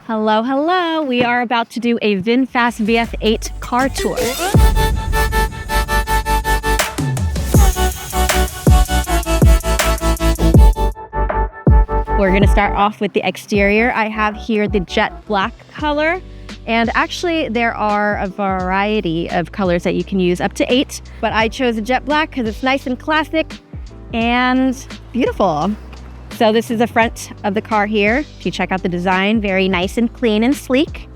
Hello, hello. We are about to do a VinFast VF8 car tour. We're gonna start off with the exterior. I have here the jet black color. And actually there are a variety of colors that you can use, up to 8. But I chose a jet black because it's nice and classic and beautiful. So this is the front of the car here. If you check out the design, very nice and clean and sleek.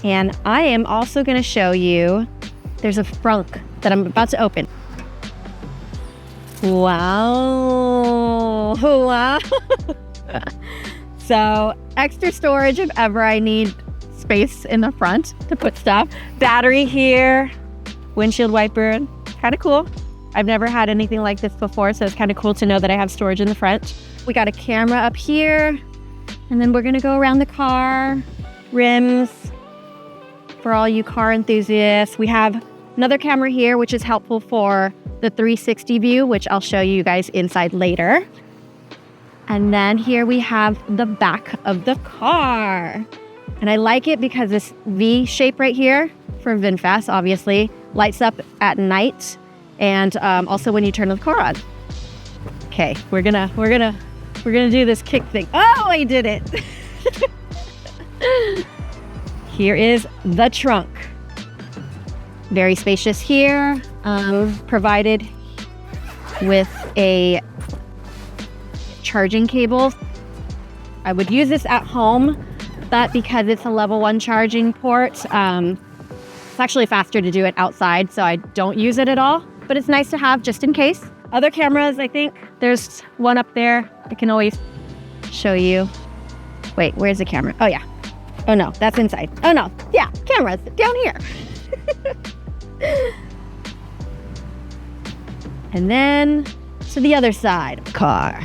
And I am also gonna show you, there's a frunk that I'm about to open. Wow, wow. So extra storage if ever I need space in the front to put stuff. Battery here, windshield wiper, kind of cool. I've never had anything like this before, so it's kind of cool to know that I have storage in the front. We got a camera up here, and then we're gonna go around the car, rims, for all you car enthusiasts. We have another camera here, which is helpful for the 360 view, which I'll show you guys inside later. And then here we have the back of the car. And I like it because this V shape right here for VinFast obviously lights up at night. And also when you turn the car on. Okay, we're gonna do this kick thing. Oh, I did it. Here is the trunk. Very spacious here. Provided with a charging cable. I would use this at home, but because it's a level 1 charging port, it's actually faster to do it outside, so I don't use it at all. But it's nice to have just in case. Other cameras, I think there's one up there. I can always show you. Wait, where's the camera? Oh yeah. Oh no, that's inside. Oh no, yeah, cameras down here. And then to the other side of the car,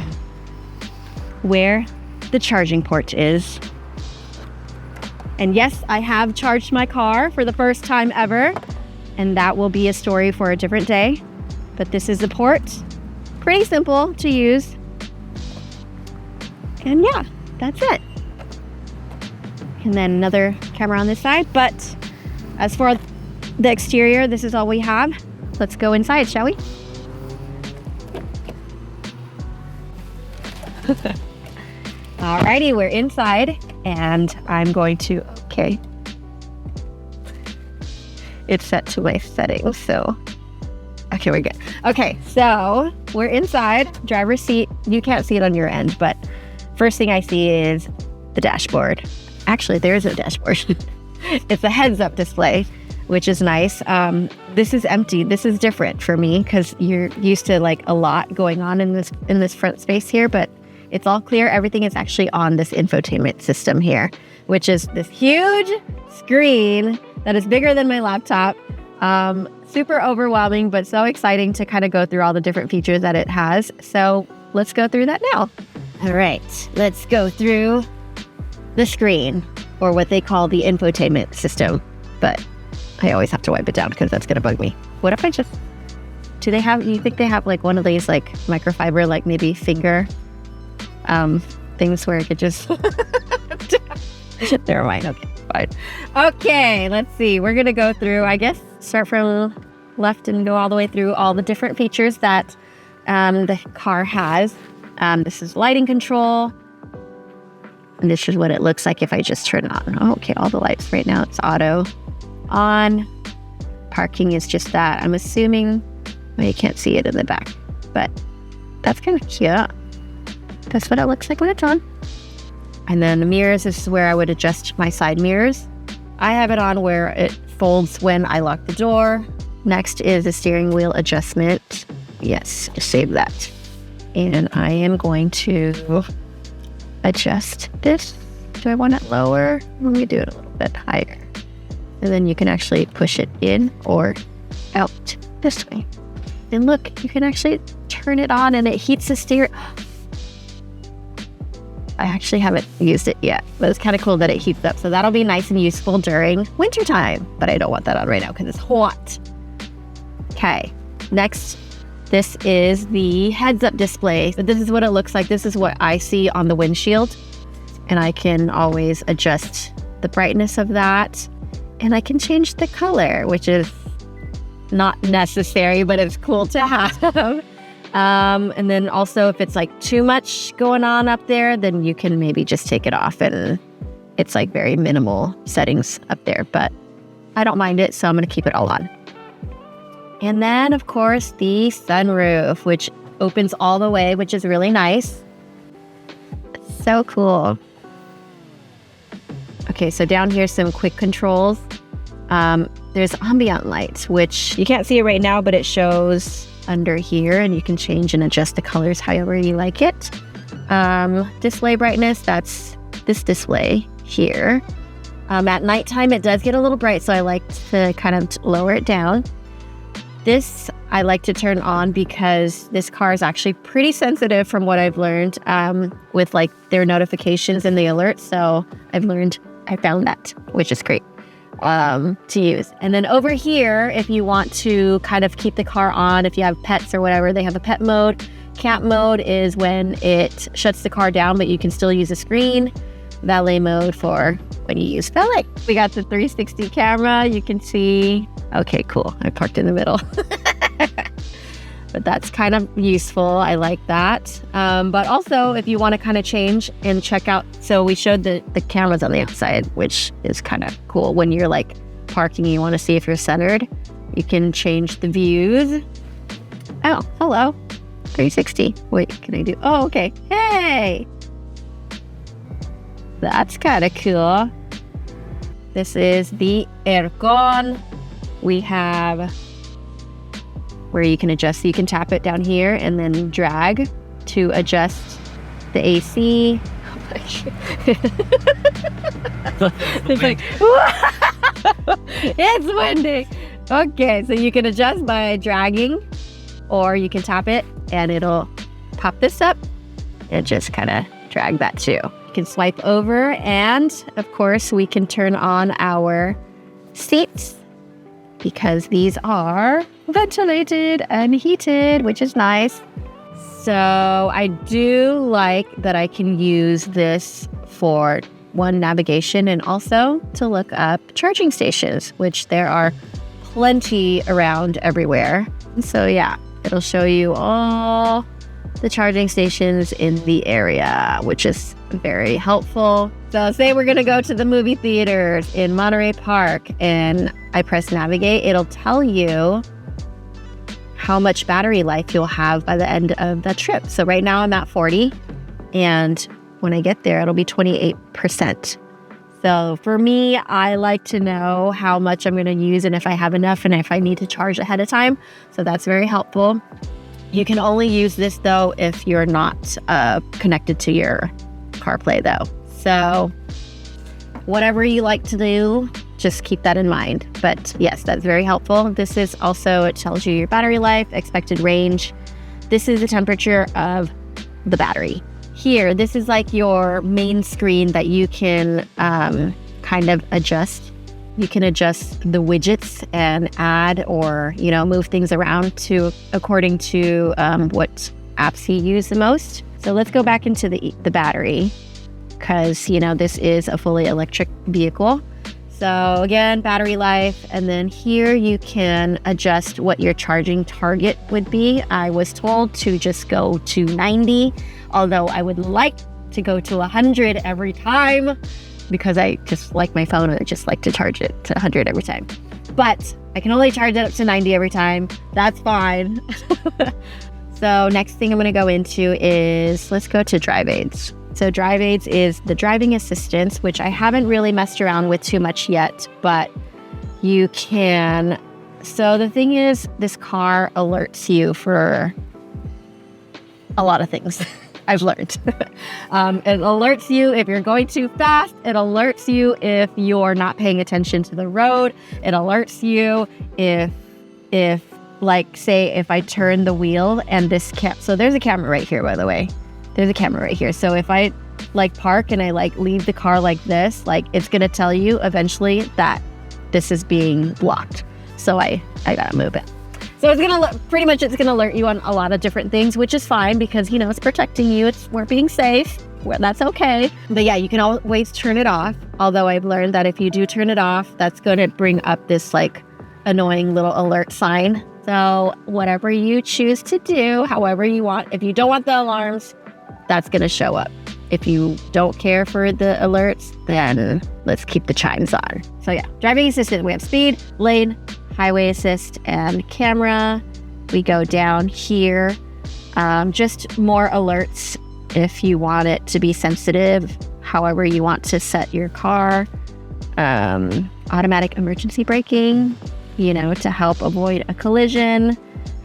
where the charging port is. And yes, I have charged my car for the first time ever. And that will be a story for a different day. But this is the port. Pretty simple to use. And yeah, that's it. And then another camera on this side. But as for the exterior, this is all we have. Let's go inside, shall we? Alrighty, we're inside. And I'm going to, okay. It's set to my settings, so okay, we're good. Okay, so we're inside, driver's seat. You can't see it on your end, but first thing I see is the dashboard. Actually, there is no dashboard. It's a heads-up display, which is nice. This is empty. This is different for me because you're used to like a lot going on in this front space here, but it's all clear. Everything is actually on this infotainment system here, which is this huge screen that is bigger than my laptop. Super overwhelming, but so exciting to kind of go through all the different features that it has. So let's go through that now. All right, let's go through the screen, or what they call the infotainment system. But I always have to wipe it down because that's gonna bug me. What if I just, you think they have like one of these like microfiber, like maybe finger things where it could just, never mind, okay. Fine. Okay, let's see. We're gonna go through, I guess, start from left and go all the way through all the different features that the car has. This is lighting control. And this is what it looks like if I just turn it on. Oh, okay, all the lights right now, it's auto on. Parking is just that. I'm assuming, well, you can't see it in the back, but that's kind of cute. That's what it looks like when it's on. And then the mirrors, this is where I would adjust my side mirrors. I have it on where it folds when I lock the door. Next is a steering wheel adjustment. Yes, just save that. And I am going to adjust this. Do I want it lower? Let me do it a little bit higher. And then you can actually push it in or out this way. And look, you can actually turn it on and it heats the steering. I actually haven't used it yet, but it's kind of cool that it heats up. So that'll be nice and useful during wintertime, but I don't want that on right now because it's hot. Okay, next, this is the heads-up display. But this is what it looks like. This is what I see on the windshield. and I can always adjust the brightness of that, and I can change the color, which is not necessary, but it's cool to have. And then also if it's like too much going on up there, then you can maybe just take it off, and it's like very minimal settings up there, but I don't mind it, so I'm going to keep it all on. And then of course the sunroof, which opens all the way, which is really nice. So cool. Okay, so down here, some quick controls. There's ambient light, which you can't see it right now, but it shows under here, and you can change and adjust the colors however you like it. Display brightness, that's this display here. At nighttime, it does get a little bright, so I like to kind of lower it down. This I like to turn on because this car is actually pretty sensitive from what I've learned with like their notifications and the alerts. So I found that, which is great to use. And then over here, if you want to kind of keep the car on, if you have pets or whatever, they have a pet mode. Camp mode is when it shuts the car down, but you can still use a screen. Valet mode for when you use valet. We got the 360 camera. You can see, okay, cool. I parked in the middle. But that's kind of useful. I like that. But also if you want to kind of change and check out, so we showed the cameras on the outside, which is kind of cool. When you're like parking and you want to see if you're centered, you can change the views. Oh, hello. 360. Wait, can I do? Oh, okay. Hey. That's kind of cool. This is the aircon. We have where you can adjust. So you can tap it down here and then drag to adjust the AC. Oh my God. It's like, it's windy. Okay, so you can adjust by dragging, or you can tap it and it'll pop this up and just kind of drag that too. You can swipe over, and of course we can turn on our seats because these are ventilated and heated, which is nice. So I do like that I can use this for one, navigation, and also to look up charging stations, which there are plenty around everywhere. So yeah, it'll show you all the charging stations in the area, which is very helpful. So say we're gonna go to the movie theaters in Monterey Park and I press navigate, it'll tell you how much battery life you'll have by the end of the trip. So right now I'm at 40, and when I get there, it'll be 28%. So for me, I like to know how much I'm gonna use and if I have enough and if I need to charge ahead of time. So that's very helpful. You can only use this though if you're not connected to your CarPlay though. So whatever you like to do, just keep that in mind. But yes, that's very helpful. This is also, it tells you your battery life, expected range. This is the temperature of the battery. Here, this is like your main screen that you can kind of adjust. You can adjust the widgets and add or, move things around according to what apps you use the most. So let's go back into the battery because, this is a fully electric vehicle. So again, battery life, and then here you can adjust what your charging target would be. I was told to just go to 90, although I would like to go to 100 every time because I just like my phone and I just like to charge it to 100 every time. But I can only charge it up to 90 every time. That's fine. So next thing I'm going to go into is, let's go to drive aids. So drive aids is the driving assistance, which I haven't really messed around with too much yet, but you can. So the thing is, this car alerts you for a lot of things. I've learned. It alerts you if you're going too fast. It alerts you if you're not paying attention to the road. It alerts you if like, say, if I turn the wheel and this so there's a camera right here, by the way. There's a camera right here. So if I park and I leave the car like this, it's going to tell you eventually that this is being blocked. So I got to move it. So it's going to pretty much, it's going to alert you on a lot of different things, which is fine because, it's protecting you. We're being safe. Well, that's okay. But yeah, you can always turn it off. Although I've learned that if you do turn it off, that's going to bring up this like annoying little alert sign. So whatever you choose to do, however you want, if you don't want the alarms, that's going to show up. If you don't care for the alerts, then let's keep the chimes on. So yeah, driving assistant, we have speed, lane, highway assist, and camera. We go down here, just more alerts if you want it to be sensitive, however you want to set your car. Automatic emergency braking, to help avoid a collision,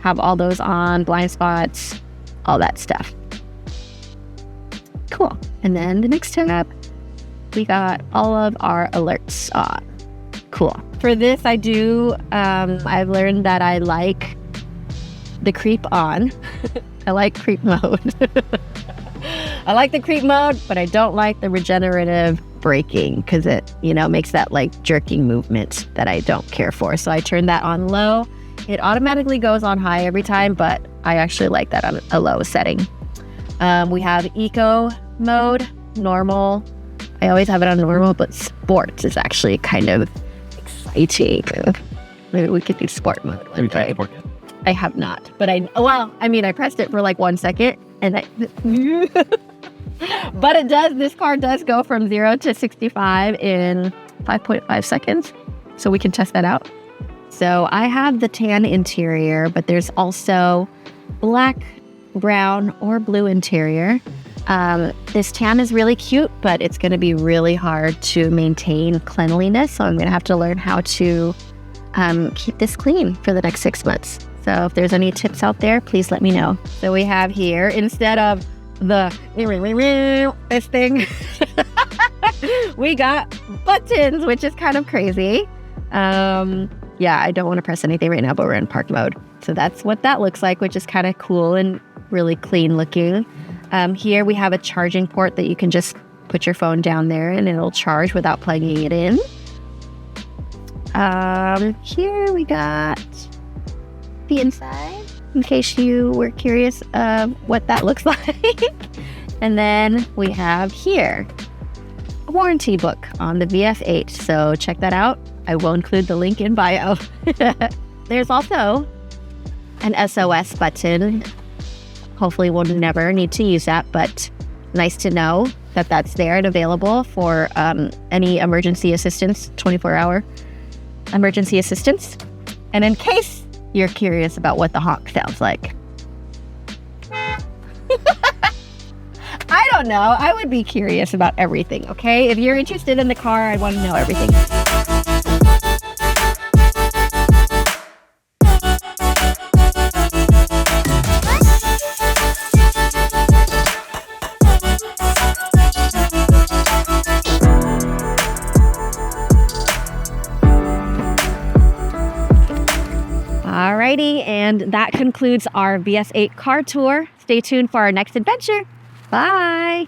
have all those on, blind spots, all that stuff. Cool. And then the next tab, we got all of our alerts on. Cool. For this, I've learned that I like the creep on. I like creep mode. I like the creep mode, but I don't like the regenerative braking because it, makes that like jerking movement that I don't care for. So I turn that on low. It automatically goes on high every time, but I actually like that on a low setting. We have eco mode, normal. I always have it on normal, but sports is actually kind of exciting. Maybe we could do sport mode one day. I have not, but I pressed it for like 1 second and but this car does go from 0 to 65 in 5.5 seconds. So we can test that out. So I have the tan interior, but there's also black, brown, or blue interior. This tan is really cute, but it's going to be really hard to maintain cleanliness. So I'm going to have to learn how to keep this clean for the next 6 months. So if there's any tips out there, please let me know. So we have here, instead of this thing, we got buttons, which is kind of crazy. I don't want to press anything right now, but we're in park mode. So that's what that looks like, which is kind of cool and really clean looking. Here we have a charging port that you can just put your phone down there and it'll charge without plugging it in. Here we got the inside, in case you were curious what that looks like. And then we have here a warranty book on the VF8. So check that out. I will include the link in bio. There's also an SOS button. Hopefully we'll never need to use that, but nice to know that that's there and available for any emergency assistance, 24-hour emergency assistance. And in case you're curious about what the honk sounds like. I don't know. I would be curious about everything, okay? If you're interested in the car, I want to know everything. Alrighty, and that concludes our VS8 car tour. Stay tuned for our next adventure. Bye!